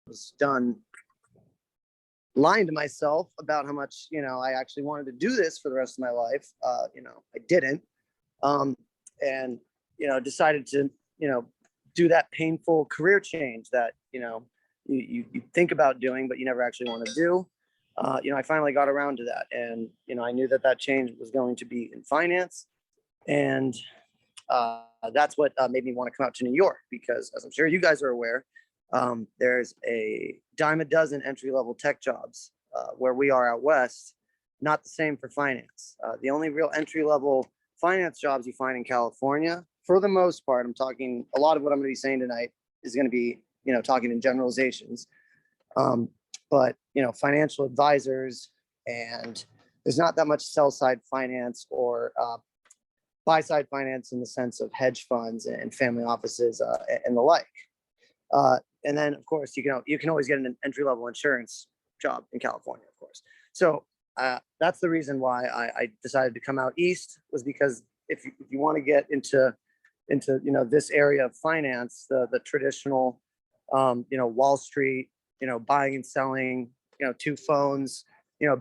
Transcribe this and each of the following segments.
was done lying to myself about how much, I actually wanted to do this for the rest of my life. I didn't. And, decided to, do that painful career change that, you think about doing, but you never actually want to do. I finally got around to that. And, I knew that change was going to be in finance. And that's what made me want to come out to New York, because as I'm sure you guys are aware, there's a dime a dozen entry-level tech jobs where we are out west. Not the same for finance. The only real entry-level finance jobs you find in California, for the most part, I'm talking, a lot of what I'm going to be saying tonight is going to be, talking in generalizations. But, financial advisors, and there's not that much sell-side finance or buy-side finance in the sense of hedge funds and family offices and the like. And then, of course, you can always get an entry-level insurance job in California, of course. So that's the reason why I decided to come out east, was because if you want to get into this area of finance, the traditional Wall Street, buying and selling, two phones,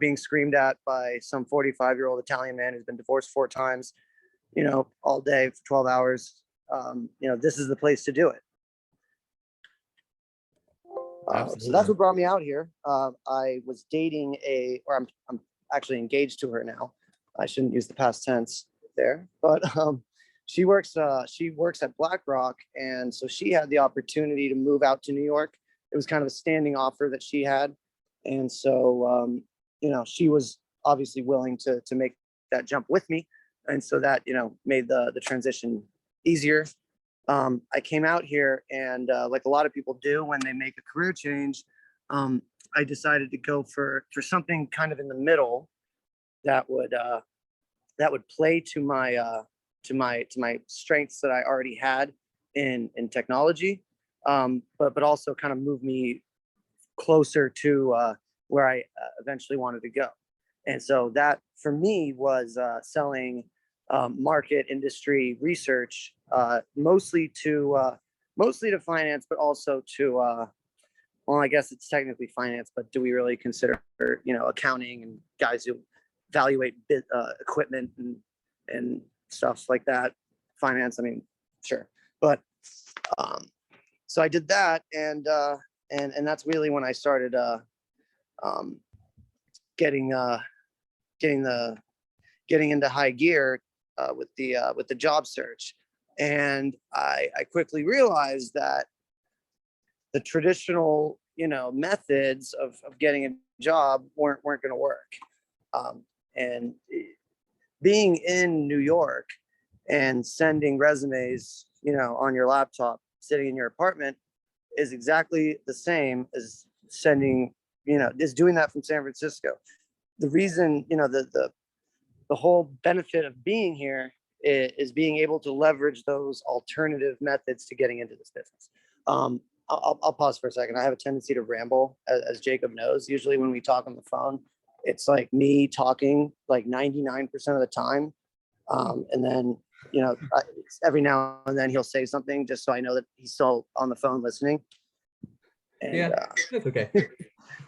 being screamed at by some 45-year-old Italian man who's been divorced 4 times, all day for 12 hours. This is the place to do it. So that's what brought me out here. I was dating I'm actually engaged to her now. I shouldn't use the past tense there, but she works at BlackRock, and so she had the opportunity to move out to New York. It was kind of a standing offer that she had, and so she was obviously willing to make that jump with me, and so that made the transition easier. I came out here, and like a lot of people do when they make a career change, I decided to go for something kind of in the middle that would play to my strengths that I already had in technology, but also kind of move me closer to where I eventually wanted to go. And so that for me was selling market industry research, mostly to finance, but also to well, I guess it's technically finance, but do we really consider accounting and guys who evaluate equipment and stuff like that? Finance, I mean, sure, but so I did that, and that's really when I started getting into high gear with the job search. And I quickly realized that the traditional methods of getting a job weren't going to work. And being in New York and sending resumes on your laptop sitting in your apartment is exactly the same as sending is doing that from San Francisco. The reason the whole benefit of being here is being able to leverage those alternative methods to getting into this business. I'll pause for a second. I have a tendency to ramble, as Jacob knows. Usually when we talk on the phone, it's like me talking like 99% of the time. And then, every now and then he'll say something just so I know that he's still on the phone listening. And, yeah, that's okay.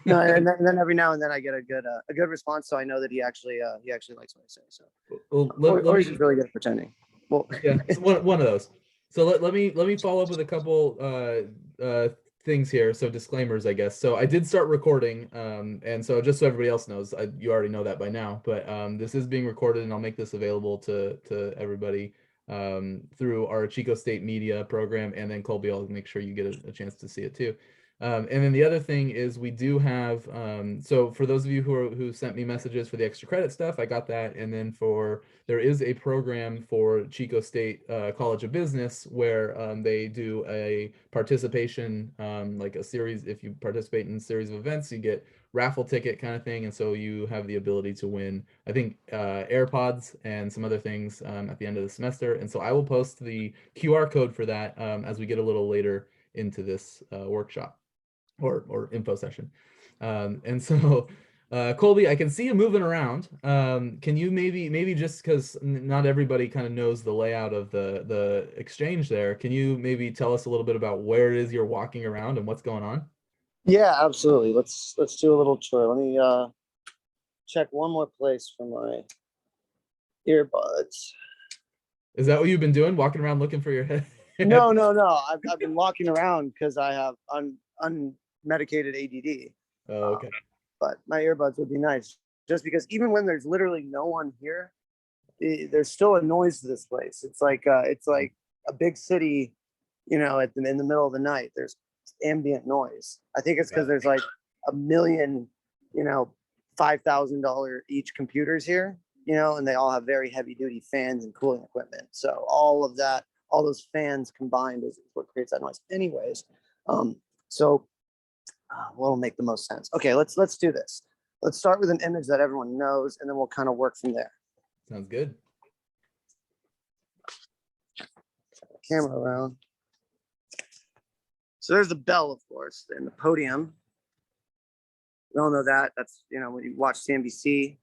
No, and then every now and then I get a good response, so I know that he actually likes what I say. So, or he's just really good at pretending. Well, yeah, it's one of those. So let me follow up with a couple things here. So disclaimers, I guess. So I did start recording, and so just so everybody else knows, you already know that by now, but this is being recorded, and I'll make this available to everybody through our Chico State Media program, and then Colby, I'll make sure you get a chance to see it too. And then the other thing is we do have, so for those of you who sent me messages for the extra credit stuff, I got that. And then there is a program for Chico State College of Business where they do a participation, like a series. If you participate in a series of events, you get raffle ticket kind of thing. And so you have the ability to win, I think, AirPods and some other things at the end of the semester. And so I will post the QR code for that as we get a little later into this workshop or info session. And so Colby, I can see you moving around. Can you maybe just because not everybody kind of knows the layout of the exchange there, can you maybe tell us a little bit about where it is you're walking around and what's going on? Yeah, absolutely. Let's do a little tour. Let me check one more place for my earbuds. Is that what you've been doing? Walking around looking for your head? No. I've been walking around because I have unmedicated ADD. Oh, Um, okay. but my earbuds would be nice, just because even when there's literally no one here, there's still a noise to this place. It's like a big city, in the middle of the night. There's ambient noise. I think it's Got because it. there's like a million, you know, $5,000 each computers here, and they all have very heavy duty fans and cooling equipment. So all of that, all those fans combined is what creates that noise. Anyways, so what'll make the most sense? Okay, let's do this. Let's start with an image that everyone knows, and then we'll kind of work from there. Sounds good. Camera around. So there's the bell, of course, and the podium. We all know that. That's, when you watch CNBC,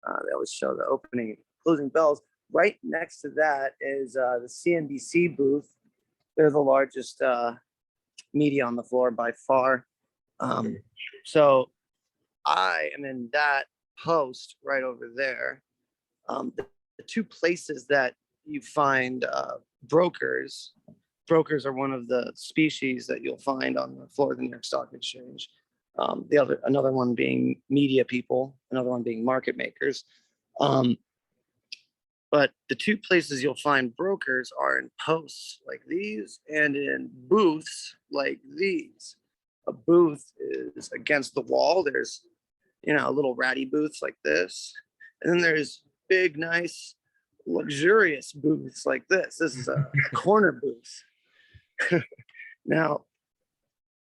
they always show the opening and closing bells. Right next to that is the CNBC booth. They're the largest media on the floor by far. So I am in that post right over there. The two places that you find brokers are one of the species that you'll find on the floor of the New York Stock Exchange. Another one being media people, another one being market makers. But the two places you'll find brokers are in posts like these and in booths like these. A booth is against the wall. There's, little ratty booths like this. And then there's big, nice, luxurious booths like this. This is a corner booth. Now,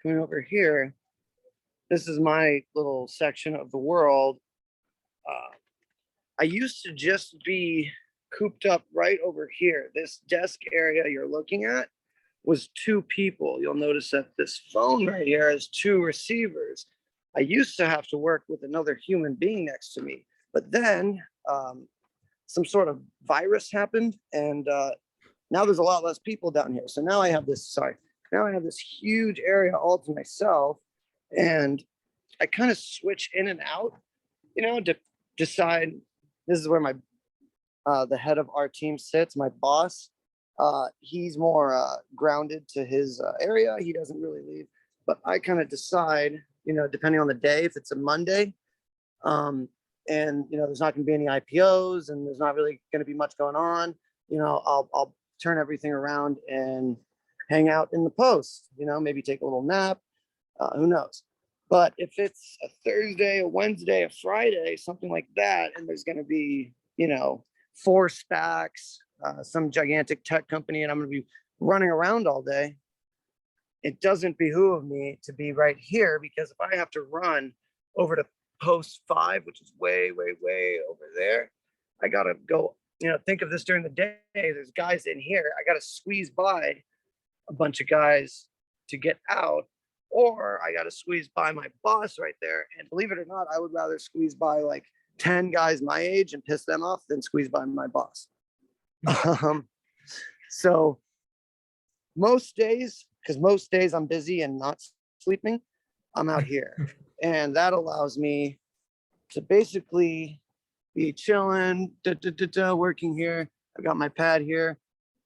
coming over here, this is my little section of the world. I used to just be cooped up right over here. This desk area you're looking at was two people. You'll notice that this phone right here has two receivers. I used to have to work with another human being next to me, but then some sort of virus happened, and now there's a lot less people down here. So now I have this huge area all to myself, and I kind of switch in and out, to decide. This is where my the head of our team sits, my boss. He's more grounded to his area. He doesn't really leave, but I kind of decide, depending on the day, if it's a Monday, and there's not going to be any IPOs and there's not really going to be much going on, I'll turn everything around and hang out in the post, maybe take a little nap, who knows. But if it's a Thursday, a Wednesday, a Friday, something like that, and there's going to be, 4 SPACs, some gigantic tech company, and I'm going to be running around all day, it doesn't behoove me to be right here, because if I have to run over to post 5, which is way, way, way over there, I got to go, think of this during the day. There's guys in here. I got to squeeze by a bunch of guys to get out, or I got to squeeze by my boss right there. And believe it or not, I would rather squeeze by like 10 guys my age and piss them off than squeeze by my boss. So most days, because most days I'm busy and not sleeping, I'm out here. And that allows me to basically be chilling, working here. I got my pad here.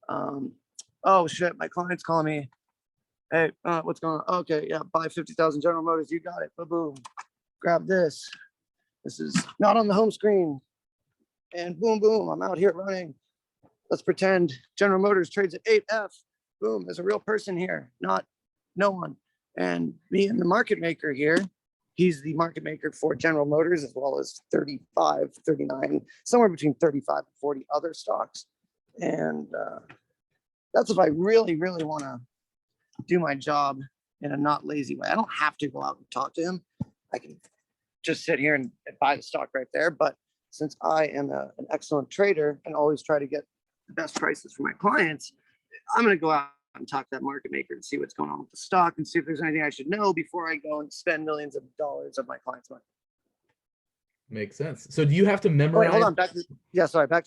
Oh shit, my client's calling me. Hey, what's going on? Okay, yeah, buy 50,000 General Motors. You got it. Boom, boom. Grab this. This is not on the home screen. And boom, boom, I'm out here running. Let's pretend General Motors trades at 8F. Boom, there's a real person here, not no one. And me and the market maker here, he's the market maker for General Motors, as well as 35, 39, somewhere between 35 and 40 other stocks. And that's if I really, really want to do my job in a not lazy way. I don't have to go out and talk to him. I can just sit here and buy the stock right there. But since I am an excellent trader and always try to get the best prices for my clients, I'm going to go out and talk to that market maker and see what's going on with the stock and see if there's anything I should know before I go and spend millions of dollars of my clients' money. Makes sense. So do you have to Wait, memorize? hold on. Back to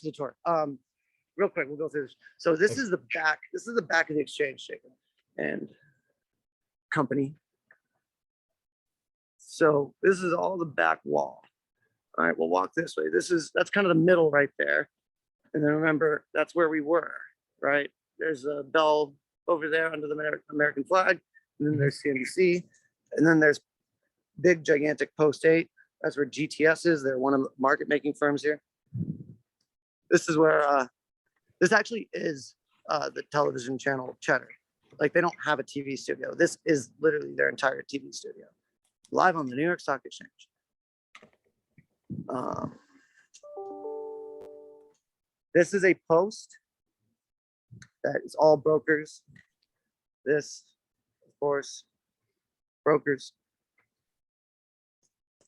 the tour. Real quick, we'll go through this. So this is the back. This is the back of the exchange, Jacob, and company. So this is all the back wall. All right, we'll walk this way. That's kind of the middle right there. And then remember, that's where we were, right? There's a bell over there under the American flag. And then there's CNBC. And then there's big, gigantic Post 8. That's where GTS is. They're one of the market making firms here. This is where, this actually is the television channel Cheddar. Like they don't have a TV studio. This is literally their entire TV studio. Live on the New York Stock Exchange. This is a post that is all brokers. This, of course, brokers.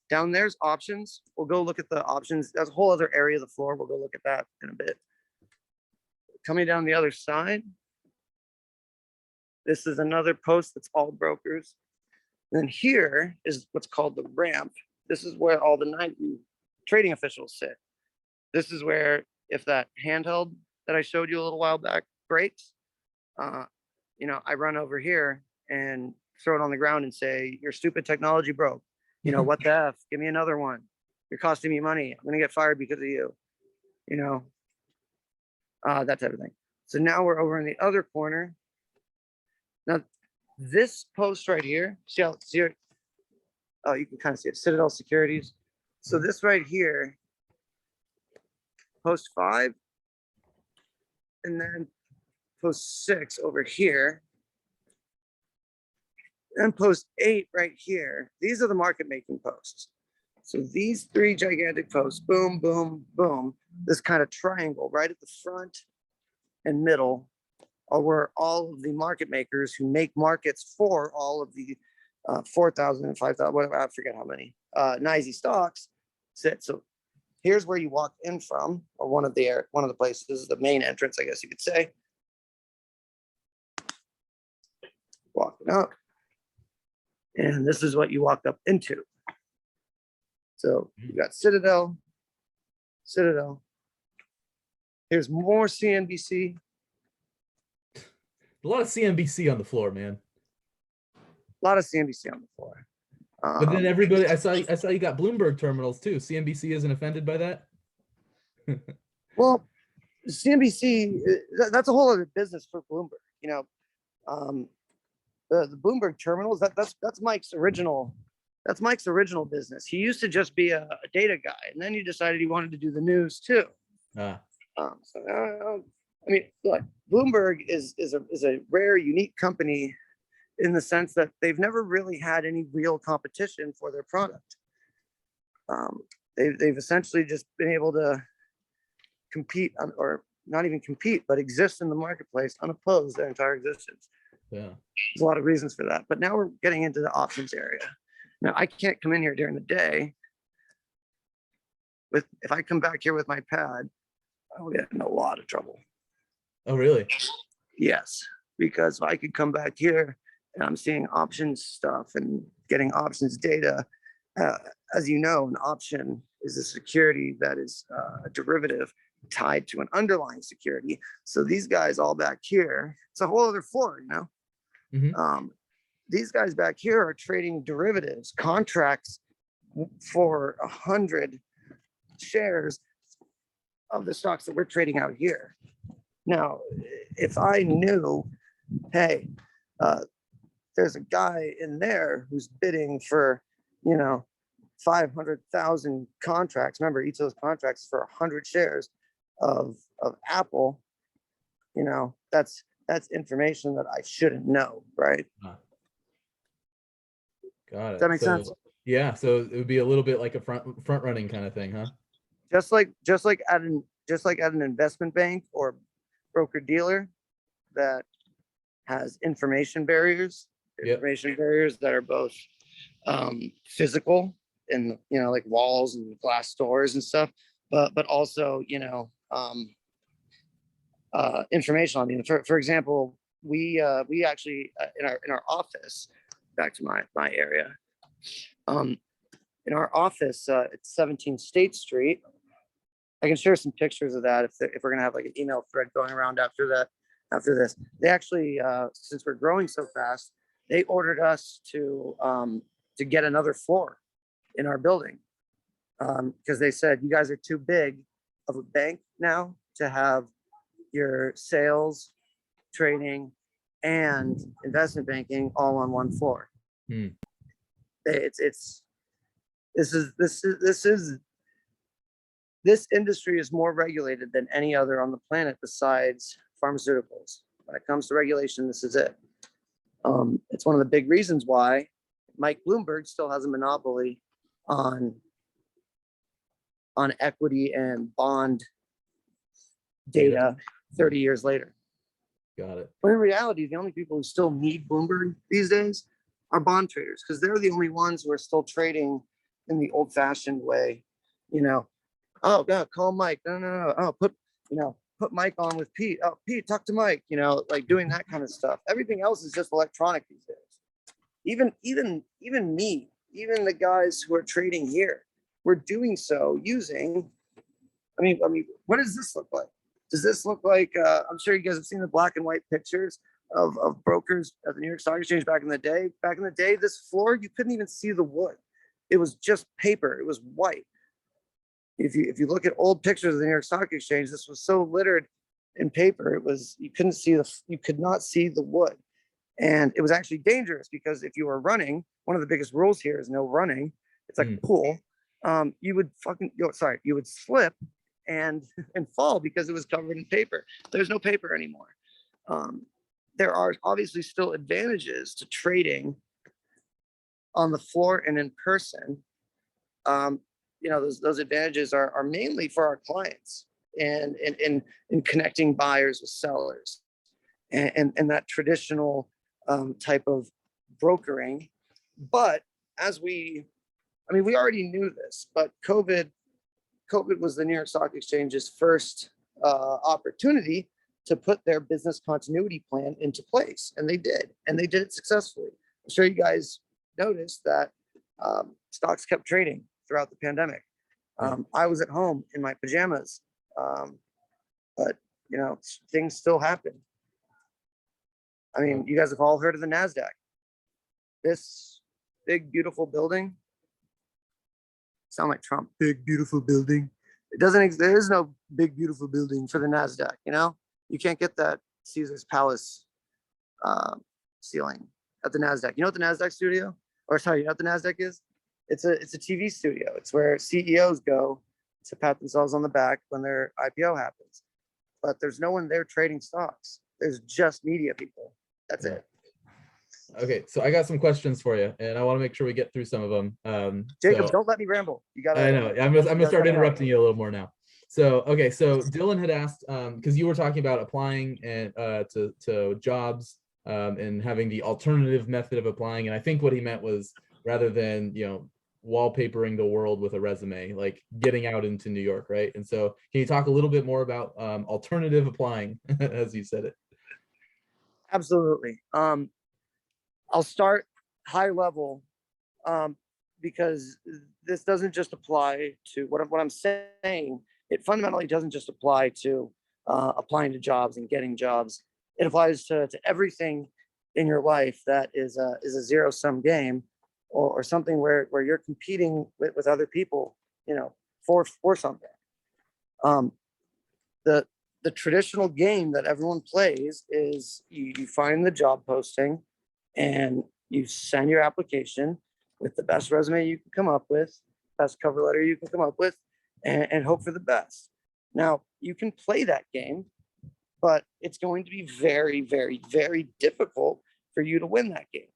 Down there's options. We'll go look at the options. There's a whole other area of the floor. We'll go look at that in a bit. Coming down the other side, this is another post that's all brokers. And then here is what's called the ramp. This is where all the 90 trading officials sit. This is where if that handheld that I showed you a little while back breaks, you know, I run over here and throw it on the ground and say, your stupid technology broke. You know, what the F? Give me another one. You're costing me money. I'm gonna get fired because of you. You know, that type of thing. So now we're over in the other corner. Now, this post right here, see how, oh, you can kind of see it, Citadel Securities. So this right here, post 5, and then post 6 over here, and post 8 right here. These are the market making posts. So these 3 gigantic posts, boom, boom, boom, this kind of triangle right at the front and middle are where all of the market makers who make markets for all of the 4,000 and 5,000, whatever, I forget how many, NYSE stocks sit. So here's where you walk in from, or one of the places, the main entrance, I guess you could say. Walking up. And this is what you walked up into. So you got Citadel. Here's more CNBC. A lot of CNBC on the floor, man. A lot of CNBC on the floor. But then everybody, I saw you got Bloomberg terminals too. CNBC isn't offended by that. Well, CNBC, that's a whole other business for Bloomberg. You know, the Bloomberg terminals, that's Mike's original. That's Mike's original business. He used to just be a data guy, and then he decided he wanted to do the news too. I mean, look, Bloomberg is a rare, unique company in the sense that they've never really had any real competition for their product. They've essentially just been able to compete on, or not even compete, but exist in the marketplace unopposed their entire existence. Yeah, there's a lot of reasons for that. But now we're getting into the options area. Now I can't come in here during the day. If I come back here with my pad, I will get in a lot of trouble. Oh, really? Yes, because I could come back here and I'm seeing options stuff and getting options data. As you know, an option is a security that is a derivative tied to an underlying security. So these guys all back here, it's a whole other floor, you know. These guys back here are trading derivatives, contracts for 100 shares of the stocks that we're trading out here. Now, if I knew, hey, there's a guy in there who's bidding for, you know, 500,000 contracts. Remember, each of those contracts is for 100 shares of Apple. You know, that's information that I shouldn't know, right? Got it. Does that make sense? Yeah. So it would be a little bit like a front running kind of thing, huh? Just like at an investment bank or broker dealer that has information barriers. Information barriers that are both physical and, you know, like walls and glass doors and stuff, but also, you know, information. I mean, for example, we actually in our office, back to my area, in our office at 17 State Street. I can share some pictures of that if we're gonna have like an email thread going around after this. They actually, since we're growing so fast, they ordered us to to get another floor in our building. Because they said, you guys are too big of a bank now to have your sales, trading, and investment banking all on one floor. Hmm. It's this industry is more regulated than any other on the planet besides pharmaceuticals. When it comes to regulation, this is it. It's one of the big reasons why Mike Bloomberg still has a monopoly on equity and bond data 30 years later. Got it. But in reality, the only people who still need Bloomberg these days are bond traders, because they're the only ones who are still trading in the old-fashioned way. You know, oh God, call Mike. No. Oh, put Mike on with Pete. Oh, Pete, talk to Mike. You know, like doing that kind of stuff. Everything else is just electronic these days. Even me, even the guys who are trading here, we're doing so using. I mean, what does this look like? Does this look like? I'm sure you guys have seen the black and white pictures of brokers at the New York Stock Exchange back in the day. Back in the day, this floor, you couldn't even see the wood. It was just paper. It was white. If you look at old pictures of the New York Stock Exchange, this was so littered in paper. It was, you could not see the wood. And it was actually dangerous, because if you were running, one of the biggest rules here is no running. It's like a pool. You would slip and fall because it was covered in paper. There's no paper anymore. There are obviously still advantages to trading on the floor and in person. Those advantages are mainly for our clients and in connecting buyers with sellers and that traditional type of brokering. But we already knew this, but COVID was the New York Stock Exchange's first opportunity to put their business continuity plan into place. And they did it successfully. I'm sure you guys noticed that stocks kept trading throughout the pandemic. I was at home in my pajamas, but things still happen. I mean, you guys have all heard of the NASDAQ. This big, beautiful building. Sound like Trump. Big, beautiful building. It doesn't. There is no big, beautiful building for the NASDAQ. You can't get that Caesar's Palace ceiling at the NASDAQ. You know what the NASDAQ studio? Or sorry, you know what the NASDAQ is? It's a TV studio. It's where CEOs go to pat themselves on the back when their IPO happens. But there's no one there trading stocks. There's just media people. That's it. Okay, so I got some questions for you, and I want to make sure we get through some of them. Jacob, don't let me ramble. You gotta. I know. I'm gonna start interrupting you a little more now. So okay, so Dylan had asked because you were talking about applying and to jobs and having the alternative method of applying, and I think what he meant was rather than wallpapering the world with a resume, like getting out into New York, right? And so can you talk a little bit more about alternative applying as you said it? Absolutely. I'll start high level because this doesn't just apply to what I'm saying. It fundamentally doesn't just apply to applying to jobs and getting jobs. It applies to everything in your life that is a zero-sum game or something where you're competing with other people, for something. The traditional game that everyone plays is you find the job posting and you send your application with the best resume you can come up with, best cover letter you can come up with, and hope for the best. Now, you can play that game, but it's going to be very, very, very difficult for you to win that game.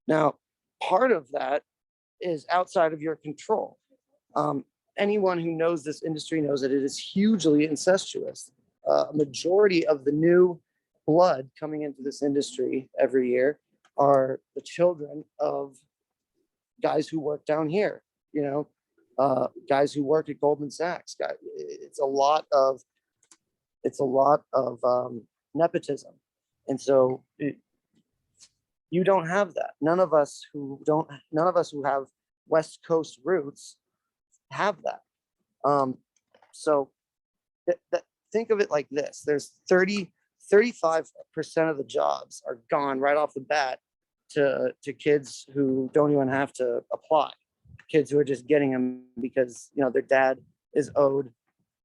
Now, part of that is outside of your control. Anyone who knows this industry knows that it is hugely incestuous. A majority of the new blood coming into this industry every year are the children of guys who work down here, guys who work at Goldman Sachs. It's a lot of nepotism. And so you don't have that. None of us who have West Coast roots have that. So think of it like this. There's 35% of the jobs are gone right off the bat to kids who don't even have to apply, kids who are just getting them because, you know, their dad is owed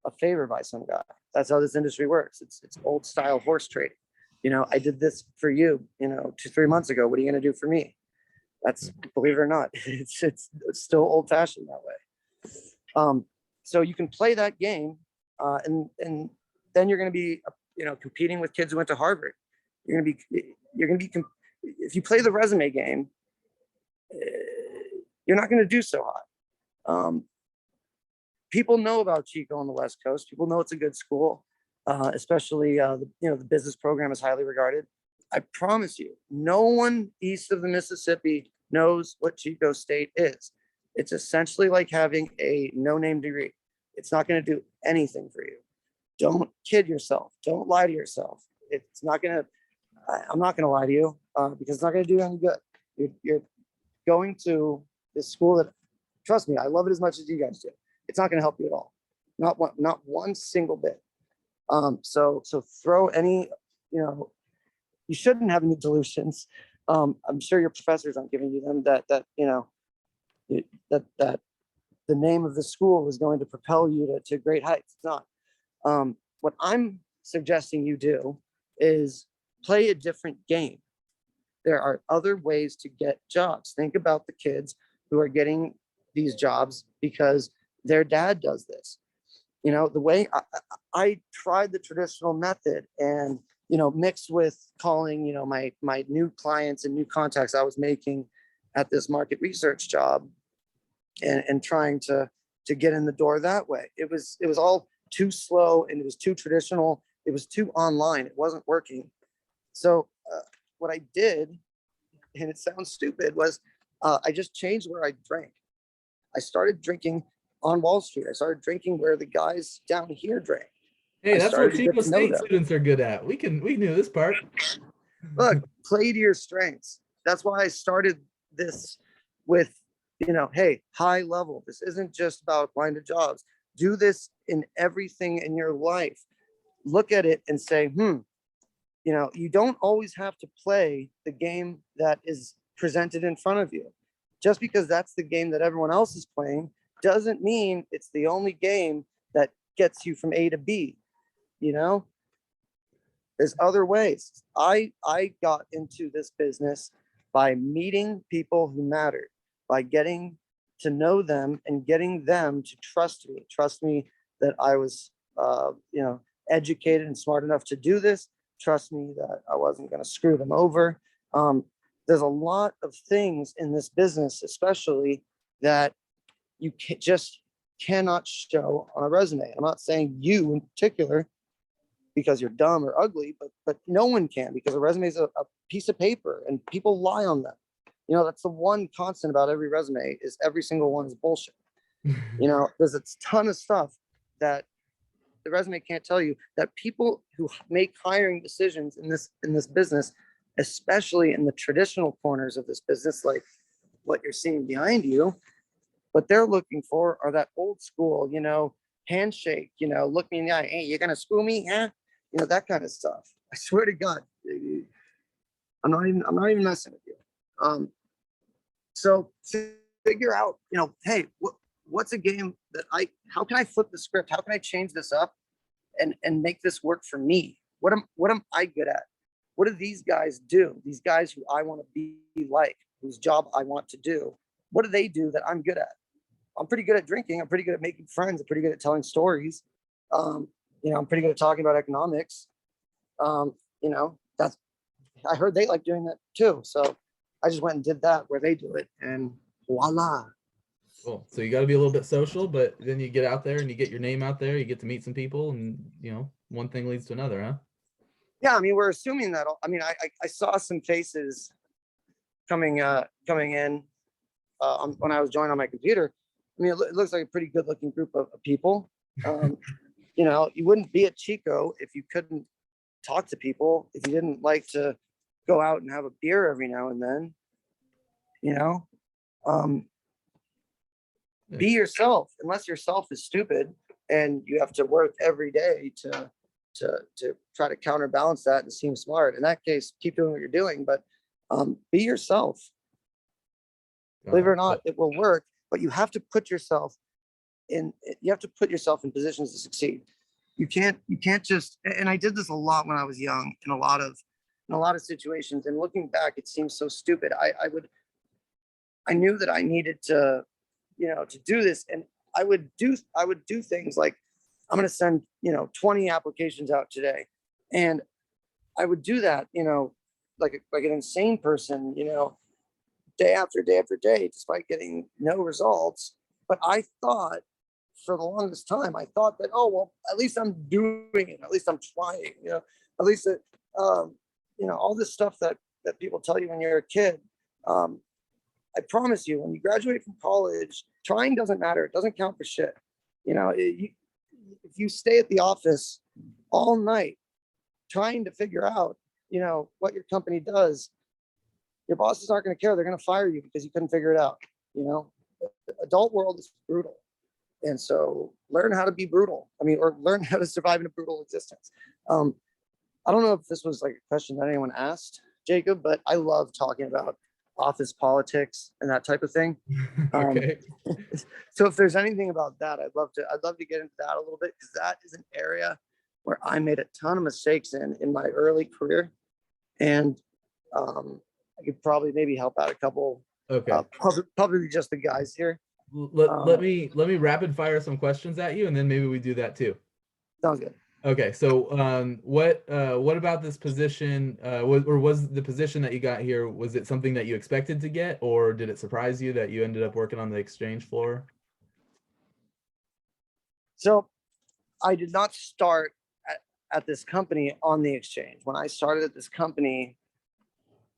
a favor by some guy. That's how this industry works. It's old style horse trading. You know, I did this for you, you know, 2-3 months ago. What are you going to do for me? That's, believe it or not, it's still old fashioned that way. So you can play that game, and then you're going to be, you know, competing with kids who went to Harvard. You're going to be, if you play the resume game, you're not going to do so hot. People know about Chico on the West Coast. People know it's a good school, especially the business program is highly regarded. I promise you, no one east of the Mississippi knows what Chico State is. It's essentially like having a no-name degree. It's not going to do anything for you. Don't kid yourself. Don't lie to yourself. It's not going to. I'm not going to lie to you because it's not going to do any good. You're going to this school that, trust me, I love it as much as you guys do. It's not going to help you at all. Not one single bit. So throw any, you know, you shouldn't have any delusions. I'm sure your professors aren't giving you them that you know, that the name of the school is going to propel you to great heights. It's not. What I'm suggesting you do is play a different game. There are other ways to get jobs. Think about the kids who are getting these jobs because their dad does this. You know, the way I tried the traditional method, and, you know, mixed with calling, you know, my new clients and new contacts I was making at this market research job, and trying to get in the door that way. It was all too slow, and it was too traditional. It was too online. It wasn't working. So what I did, and it sounds stupid, was I just changed where I drank. I started drinking on Wall Street. I started drinking where the guys down here drank. Hey, I that's what started to get Chico to know State them. students are good at. We knew this part. Look, play to your strengths. That's why I started this with, you know, hey, high level. This isn't just about applying to jobs. Do this in everything in your life. Look at it and say, you know, you don't always have to play the game that is presented in front of you. Just because that's the game that everyone else is playing doesn't mean it's the only game that gets you from A to B. You know, there's other ways. I got into this business by meeting people who mattered, by getting to know them and getting them to trust me that I was, you know, educated and smart enough to do this. Trust me that I wasn't going to screw them over. There's a lot of things in this business, especially, that you just cannot show on a resume. I'm not saying you in particular because you're dumb or ugly, but no one can, because a resume is a piece of paper and people lie on them. You know, that's the one constant about every resume, is every single one is bullshit. You know, there's a ton of stuff that the resume can't tell you, that people who make hiring decisions in this business, especially in the traditional corners of this business, like what you're seeing behind you, what they're looking for are that old school, you know, handshake, you know, look me in the eye, hey, you're gonna screw me, huh? You know, that kind of stuff. I swear to God, I'm not even messing with you. So figure out, you know, hey, what's a game that how can I flip the script? How can I change this up and make this work for me? What am I good at? What do these guys do? These guys who I want to be like, whose job I want to do. What do they do that I'm good at? I'm pretty good at drinking. I'm pretty good at making friends. I'm pretty good at telling stories. You know, I'm pretty good at talking about economics. You know, I heard they like doing that too. So I just went and did that where they do it, and voila. Cool. So you got to be a little bit social, but then you get out there and you get your name out there. You get to meet some people, and, you know, one thing leads to another, huh? Yeah, I mean, we're assuming that. I mean, I saw some faces coming in when I was joined on my computer. I mean, it looks like a pretty good looking group of people. You know, you wouldn't be at Chico if you couldn't talk to people, if you didn't like to go out and have a beer every now and then. You know, be yourself, unless yourself is stupid and you have to work every day to try to counterbalance that and seem smart. In that case, keep doing what you're doing. But Be yourself. Believe it or not, it will work, but you have to put yourself in positions to succeed. You can't just, and I did this a lot when I was young in a lot of situations. And looking back, it seems so stupid. I knew that I needed to, to do this. And I would do things like, I'm going to send, 20 applications out today. And I would do that, like an insane person, day after day after day, despite getting no results. But I thought, for the longest time, I thought that, oh, well, at least I'm doing it. At least I'm trying, at least it, all this stuff that people tell you when you're a kid. I promise you, when you graduate from college, trying doesn't matter. It doesn't count for shit. If you stay at the office all night trying to figure out, what your company does, your bosses aren't going to care. They're going to fire you because you couldn't figure it out. The adult world is brutal. And so learn how to be brutal. Or learn how to survive in a brutal existence. I don't know if this was like a question that anyone asked, Jacob, but I love talking about office politics and that type of thing. Okay. So if there's anything about that, I'd love to get into that a little bit, because that is an area where I made a ton of mistakes in my early career. And I could probably maybe help out a couple, Okay. probably just the guys here. Let me rapid fire some questions at you, and then maybe we do that too. Sounds good. Okay, so what about this position? Was the position that you got here, was it something that you expected to get, or did it surprise you that you ended up working on the exchange floor? So I did not start at this company on the exchange. When I started at this company,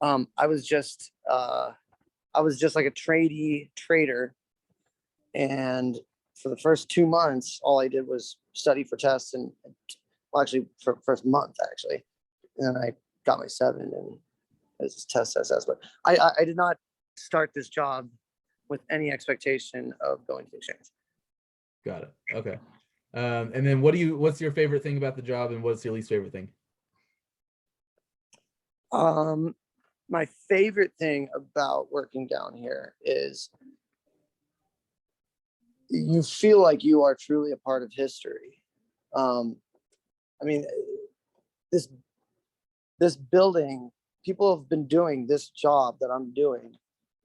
I was just like a trader, and for the first 2 months, all I did was study for tests, and well, actually for first month actually, and then I got my 7 and as test SS. But I did not start this job with any expectation of going to the exchange. Got it. Okay. And then what's your favorite thing about the job, and what's your least favorite thing? My favorite thing about working down here is you feel like you are truly a part of history. This building, people have been doing this job that I'm doing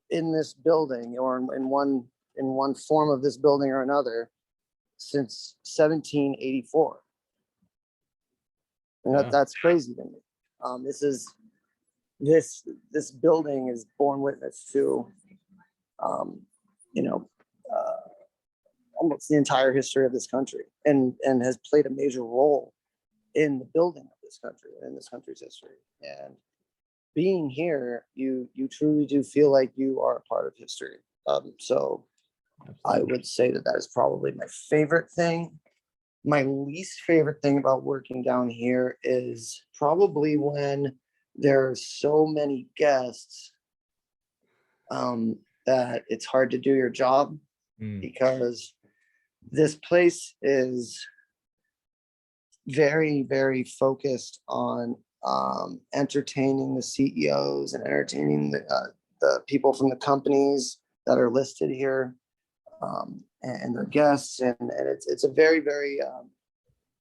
in this building, or in one form of this building or another, since 1784. And Wow. that's crazy to me. This building is born witness to, almost the entire history of this country, and has played a major role in the building of this country, in this country's history. And being here, you truly do feel like you are a part of history. So I would say that is probably my favorite thing. My least favorite thing about working down here is probably when there are so many guests, that it's hard to do your job, because this place is very, very focused on entertaining the CEOs and entertaining the people from the companies that are listed here, and their guests. And it's a very, very,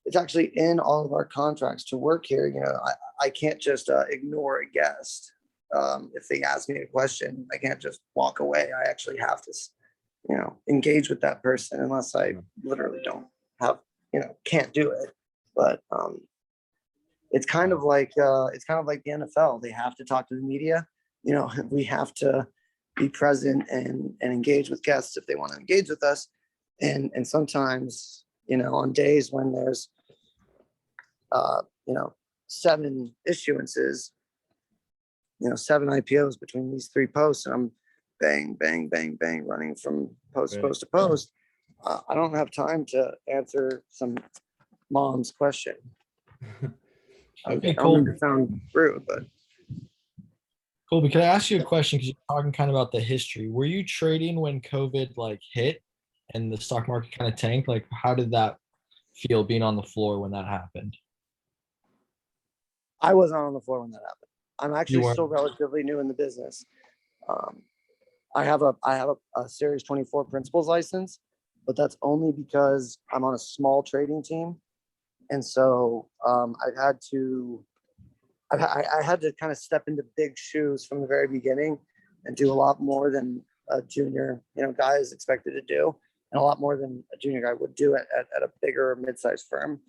it's actually in all of our contracts to work here. I can't just ignore a guest. If they ask me a question, I can't just walk away. I actually have to, engage with that person, unless I literally don't have, can't do it. But it's kind of like the NFL. They have to talk to the media. We have to be present and engage with guests if they want to engage with us. And sometimes, on days when there's 7 issuances, 7 IPOs between these 3 posts, and I'm bang, bang, bang, bang, running from post to post to post. I don't have time to answer some mom's question. Okay, I don't Colby. mean to sound rude, but Colby, can I ask you a question? Because you're talking kind of about the history. Were you trading when COVID hit and the stock market kind of tanked? How did that feel being on the floor when that happened? I wasn't on the floor when that happened. I'm actually weren't. still relatively new in the business. Um, I have a Series 24 principals license, but that's only because I'm on a small trading team, and so I had to kind of step into big shoes from the very beginning and do a lot more than a junior, guy is expected to do, and a lot more than a junior guy would do at a bigger mid-sized firm.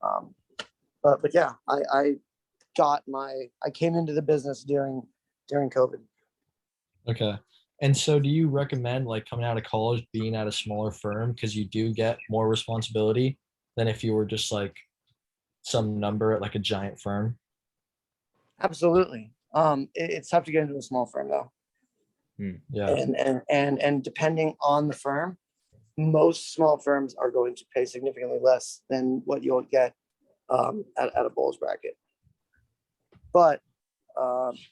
Um, but yeah, I came into the business during COVID. Okay. And so do you recommend like coming out of college being at a smaller firm because you do get more responsibility than if you were just like some number at like a giant firm? Absolutely. It's tough to get into a small firm though. Yeah. And depending on the firm, most small firms are going to pay significantly less than what you'll get at a bulge bracket. But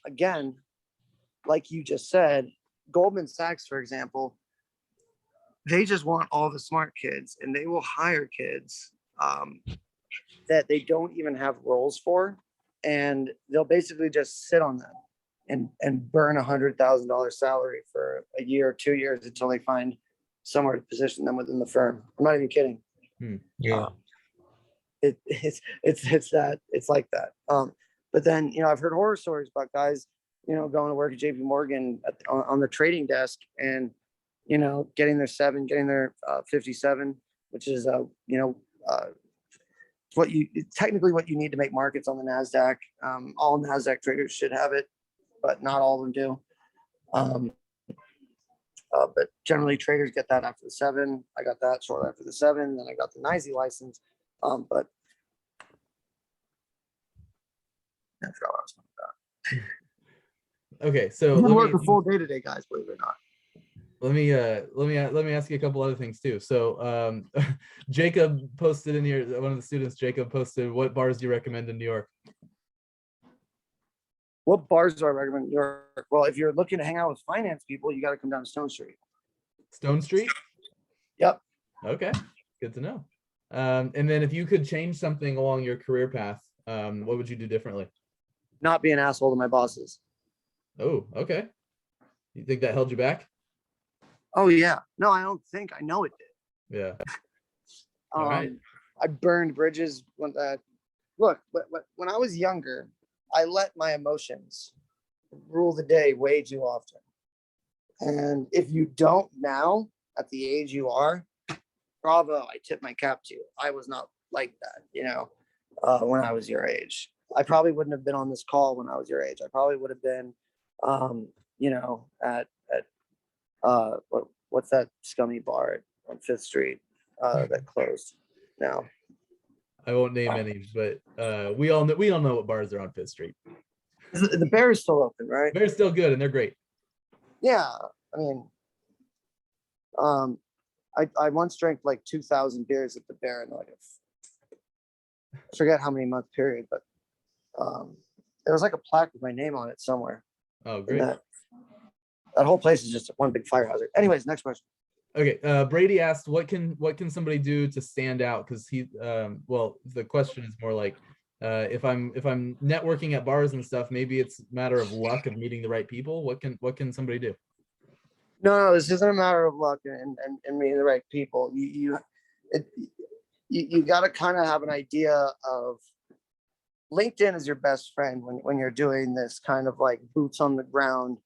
again, like you just said, Goldman Sachs, for example, they just want all the smart kids, and they will hire kids that they don't even have roles for, and they'll basically just sit on them and burn $100,000 salary for a year or 2 years until they find somewhere to position them within the firm. I'm not even kidding. Yeah. It's like that. But then, I've heard horror stories about guys, going to work at JP Morgan on the trading desk and, getting their 57, which is, technically what you need to make markets on the NASDAQ. All NASDAQ traders should have it, but not all of them do. But generally traders get that after the 7. I got that shortly after the 7. Then I got the NYSE license. But I forgot what I was talking about. Okay, so We let work me a full day today, guys, believe it or not. let me ask you a couple other things too. So Jacob posted in here, one of the students, Jacob posted, what bars do you recommend in New York? What bars do I recommend in New York? Well, if you're looking to hang out with finance people, you got to come down to Stone Street. Stone Street? Yep. Okay, good to know. And then if you could change something along your career path, what would you do differently? Not be an asshole to my bosses. Oh, okay. You think that held you back? Oh yeah. No, I don't think. I know it did. Yeah. All right. I burned bridges when when I was younger, I let my emotions rule the day way too often. And if you don't now, at the age you are, bravo, I tip my cap to you. I was not like that, when I was your age. I probably wouldn't have been on this call when I was your age. I probably would have been, at what's that scummy bar on 5th Street that closed now. I won't name any, but we all know what bars are on 5th Street. The Bear is still open, right? They're still good and they're great. Yeah, I mean, I once drank like 2,000 beers at the Bear in like I forget how many month period, but there was like a plaque with my name on it somewhere. Oh, great. That whole place is just one big fire hazard. Anyways, next question. Okay, Brady asked, what can somebody do to stand out? Because the question is more like, if I'm networking at bars and stuff, maybe it's a matter of luck of meeting the right people. What can somebody do? No, this isn't a matter of luck and meeting the right people. You got to kind of have an idea of LinkedIn is your best friend when you're doing this kind of like boots on the ground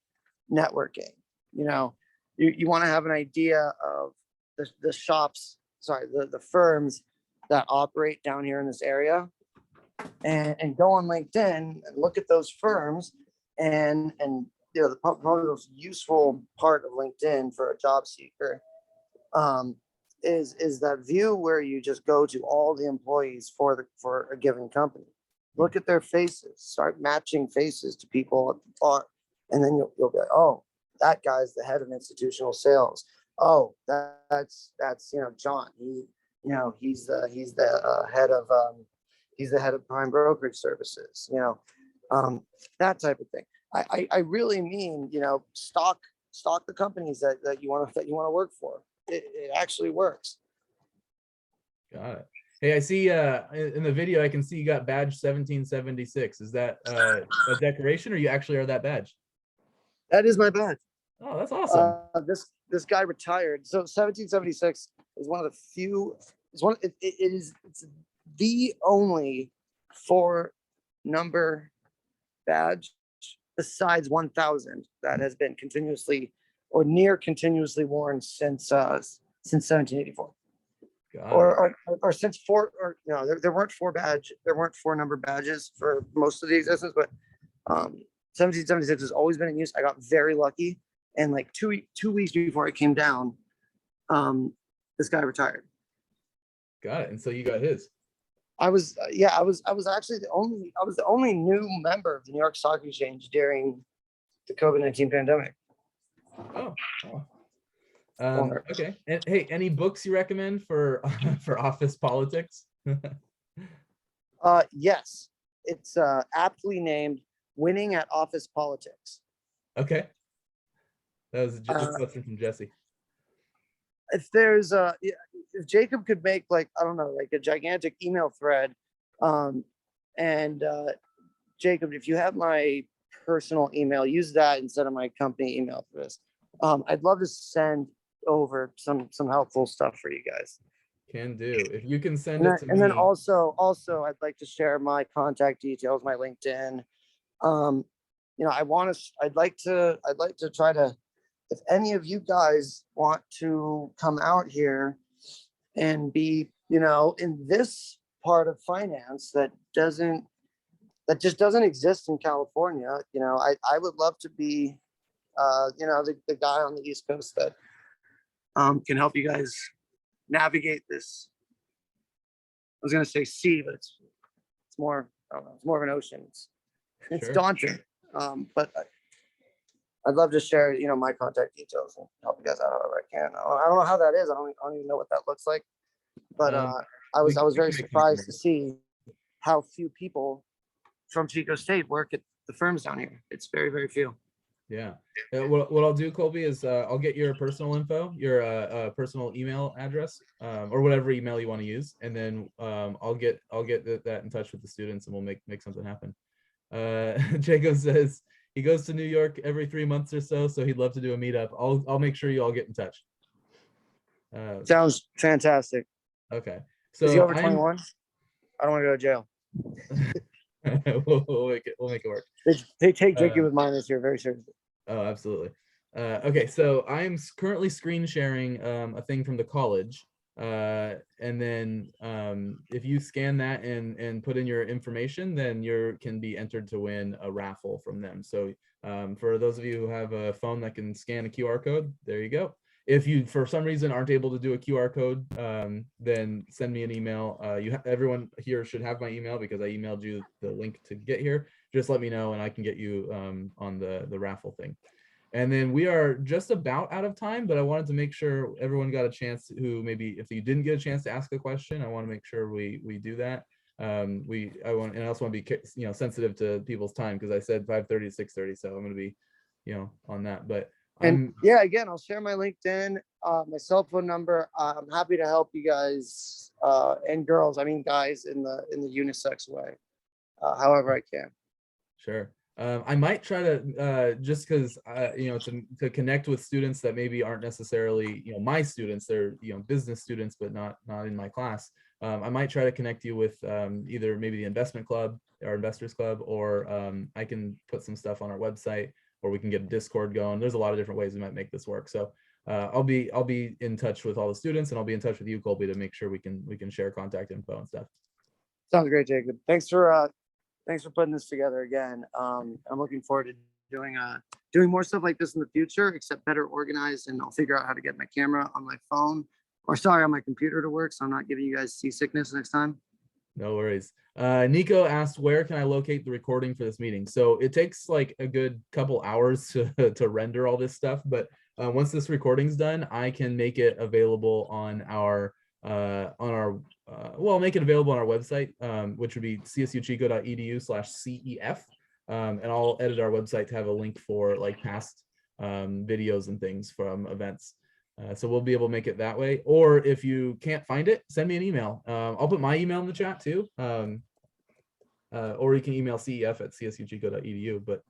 networking. You want to have an idea of the firms that operate down here in this area, and go on LinkedIn and look at those firms, and the probably most useful part of LinkedIn for a job seeker is that view where you just go to all the employees for a given company, look at their faces, start matching faces to people at the bar, and then you'll be like, oh, that guy's the head of institutional sales. Oh, that's John. He's the head of prime brokerage services. That type of thing. I really mean, stock the companies that you want to work for. It actually works. Got it. Hey, I see in the video, I can see you got badge 1776. Is that a decoration or you actually are that badge? That is my badge. Oh, that's awesome. This guy retired. So 1776 is one of the few. It's the only 4-number badge besides 1000 that has been continuously or near continuously worn since 1784. Got it. Or since there weren't 4-number badges for most of the existence, but 1776 has always been in use. I got very lucky, and like 2 weeks before it came down, this guy retired. Got it. And so you got his. I was actually the only new member of the New York Stock Exchange during the COVID-19 pandemic. Oh. Okay. And hey, any books you recommend for for office politics? Yes, it's aptly named "Winning at Office Politics." Okay. That was a question from Jesse. If Jacob could make, like, I don't know, like a gigantic email thread, and Jacob, if you have my personal email, use that instead of my company email for this. I'd love to send over some helpful stuff for you guys. Can do. If you can send And it to then, and then me. also I'd like to share my contact details, my LinkedIn. I'd like to try to, if any of you guys want to come out here and be, in this part of finance that just doesn't exist in California, I would love to be, the guy on the East Coast that can help you guys navigate this. I was gonna say sea, but it's more, I don't know, it's more of an ocean. It's Sure. daunting. But I'd love to share, my contact details and help you guys out however I can. I don't know how that is. I don't even know what that looks like. But I was very surprised to see how few people from Chico State work at the firms down here. It's very, very few. Yeah. What I'll do, Colby, is I'll get your personal info, your personal email address, or whatever email you want to use, and then I'll get that in touch with the students, and we'll make something happen. Jacob says he goes to New York every 3 months or so he'd love to do a meetup. I'll make sure you all get in touch. Sounds fantastic. Okay. Is he So over 21? I don't want to go to jail. we'll make it work. They take Jacob with mine this year very seriously. Oh, absolutely. Okay, so I'm currently screen sharing a thing from the college, and then if you scan that and put in your information, then you can be entered to win a raffle from them. So for those of you who have a phone that can scan a QR code, there you go. If you for some reason aren't able to do a QR code, then send me an email. Everyone here should have my email because I emailed you the link to get here. Just let me know and I can get you on the raffle thing. And then we are just about out of time, but I wanted to make sure everyone got a chance who maybe if you didn't get a chance to ask a question, I want to make sure we do that. I also want to be sensitive to people's time because I said 5:30 to 6:30, so I'm going to be on that. But again, I'll share my LinkedIn, my cell phone number. I'm happy to help you guys and girls. I mean, guys in the unisex way, however I can. Sure. I might try to just because to connect with students that maybe aren't necessarily my students. They're business students, but not in my class. I might try to connect you with either maybe the investment club, our investors club, or I can put some stuff on our website, or we can get a Discord going. There's a lot of different ways we might make this work. So I'll be in touch with all the students, and I'll be in touch with you, Colby, to make sure we can share contact info and stuff. Sounds great, Jacob. Thanks for putting this together again. I'm looking forward to doing more stuff like this in the future, except better organized, and I'll figure out how to get my camera on my phone, on my computer to work, so I'm not giving you guys seasickness next time. No worries. Nico asked, where can I locate the recording for this meeting? So it takes like a good couple hours to render all this stuff, but once this recording's done, I can make it available on our make it available on our website, which would be csuchico.edu/CEF. And I'll edit our website to have a link for like past videos and things from events. So we'll be able to make it that way. Or if you can't find it, send me an email. I'll put my email in the chat too. Or you can email cef@csuchico.edu. But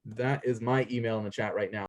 that is my email in the chat right now.